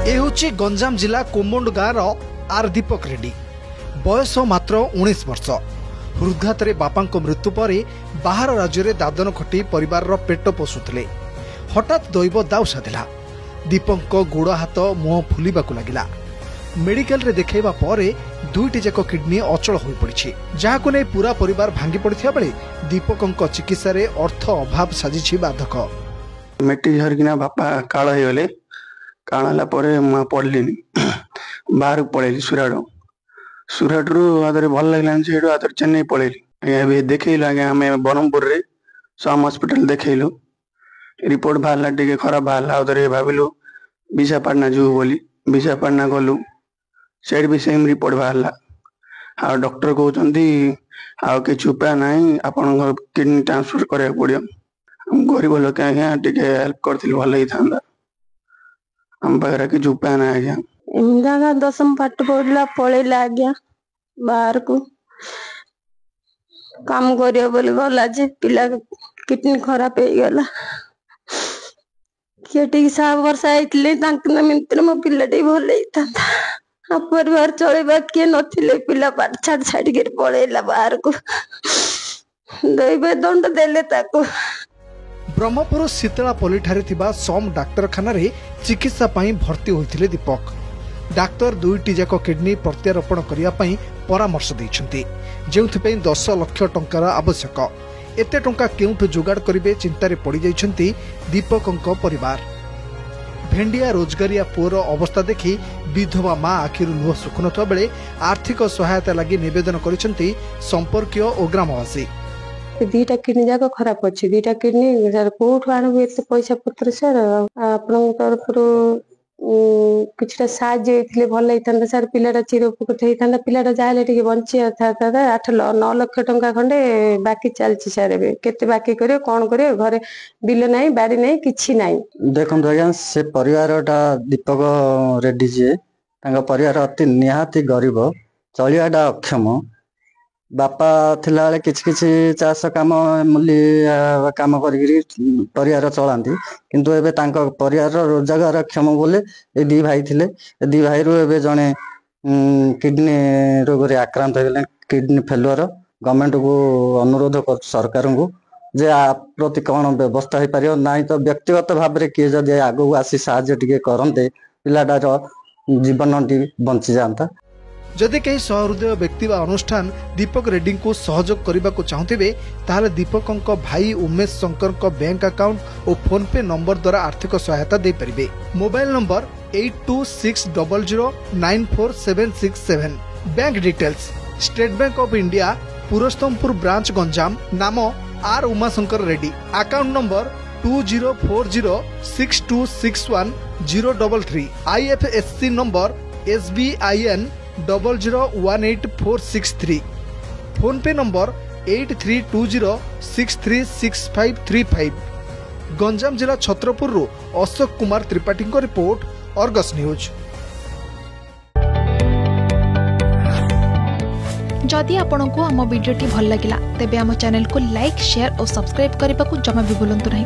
ए होची गंजाम जिला कोमंड गाँव आर दीपक रेड्डी। बयस मात्र 19 वर्ष। हृदघात बापा मृत्यु पर बाहर राज्य में दादन खटी परिवार पेट पोषुले। हठात दैव दाउ साधिला। दीपक गोड़ हाथ मुह फुलवा लगिला। मेडिकल रे देखैबा परे दुईटी जाक किडनी अचल हो पड़ी, जहां नहीं पूरा परिवार भांगी पड़ता बेले दीपक चिकित्सा रे अर्थ अभाव साजिछि बाधक। मेट्रिक झरकिना बापा काल हो गले। काल है पढ़ली बाहर पलैली सुराट रु आदर भल लगे आदर चेन्नई पलैली। देखल आज्ञा आम ब्रह्मपुर रे सम हॉस्पिटल देखलु। रिपोर्ट बाहर टे खराब बाहर आदर भाविलु विशाखापाटना जीव बोली। विशाखापाटना गलु से भी सेम रिपोर्ट बाहर। डॉक्टर कहते कि उपाय ना आपण किडनी ट्रांसफर करा पड़ो। गरीब लोक आज्ञा हेल्प कर भल होता। हम पाखे किसी उपाय ना आज्ञा। इंदिरा 10वीं पाठ पढ़ला पलैला आज्ञा बाहर को काम करियो बोली गला जे पिला किडनी खराब हो गला। किए 7 वर्ष आइले तांकना मित्र मो पिलाटी भल होता। परिवार चलेबा किए नथिले पिला पाठ छाड़ के पलैला बाहर को। दैव दंड देले ताको। ब्रह्मपुर शीतलापल्ली ठारे थिबा सम डाक्तरखाना रे चिकित्सा पई भर्ती होइथिले दीपक। डाक्तर दुईटी जाक किडनी प्रत्यारोपण करिया पई परामर्श दैछन्ती, जेउथि पई 10 लाख टंकार आवश्यक। एते टंका केउठु जुगाड़ करिवे चिंतारे पड़ी जाइछन्ती दीपकंक परिवार। भेंडिया रोजगारिया पुअर अवस्था देखि विधवा मां आखिरु लुह सुखुनथवा बेले आर्थिक सहायता लागि निवेदन करिसन्ती संपर्कीय ओ ग्रामवासी। दीटा किडनी जाक खराब अच्छी। दीटा किडनी सर कोठु आणबे एते पैसा पत्र सर आपन तरफ किछटा साहाय्य हेतिले भल होइतांता सर। पिलाटा चिर उपकृत होइतांता। पिलाटा जाले टिके बंची था 8-9 लाख टंका खंडे बाकी चलछि सर। एबे केते बाकी करियो कोन करियो घरे बिल नाही बाड़ी नाही किछि नाही। देखंतु आज्ञा से परिवारटा दीपक रेड्डी जे तांगा परिवार अति निहाती गरीब चलियाटा अक्षम। बापा थिला बेले किछि चाष काम मूली काम करी परिवार चलांती, किंतु एबे तांका परिवार रोजगार क्षम बोले ए दी भाई थिले। ए दी भाई रु एबे जने किडनी रोग रे आक्रांत होले। किडनी फेलुअर गवर्नमेंट को अनुरोध कर सरकार को जे आ प्रति कोन व्यवस्था हो पारियो नाही तो व्यक्तिगत भाव रे किए जदि आगु आसी साहाय्य टिके करंते पिलाटार जीवन टी बंची जानता। जदि कहीं सहृदय व्यक्ति व अनुष्ठान दीपक रेड्डी को सहयोग करने को चाहते ताहले दीपक भाई उमेश शंकर बैंक अकाउंट और फोन पे नंबर द्वारा आर्थिक सहायता दे परिबे। Mobile number 8260094767। Bank details state bank of India Purushottampur branch Ganjam. नाम R Umashankar Reddy. Account number 204062610033। IFSC number SBIN 00184663। PhonePe number 8320636535। Ganjam जिला Chhatrapur Ashok Kumar Tripathi report, Argus news. जदि आपंक आम भिडी भल लगा तेब आम चैनल को लाइक शेयर और सब्सक्राइब करने को जमा भी भूलु नहीं।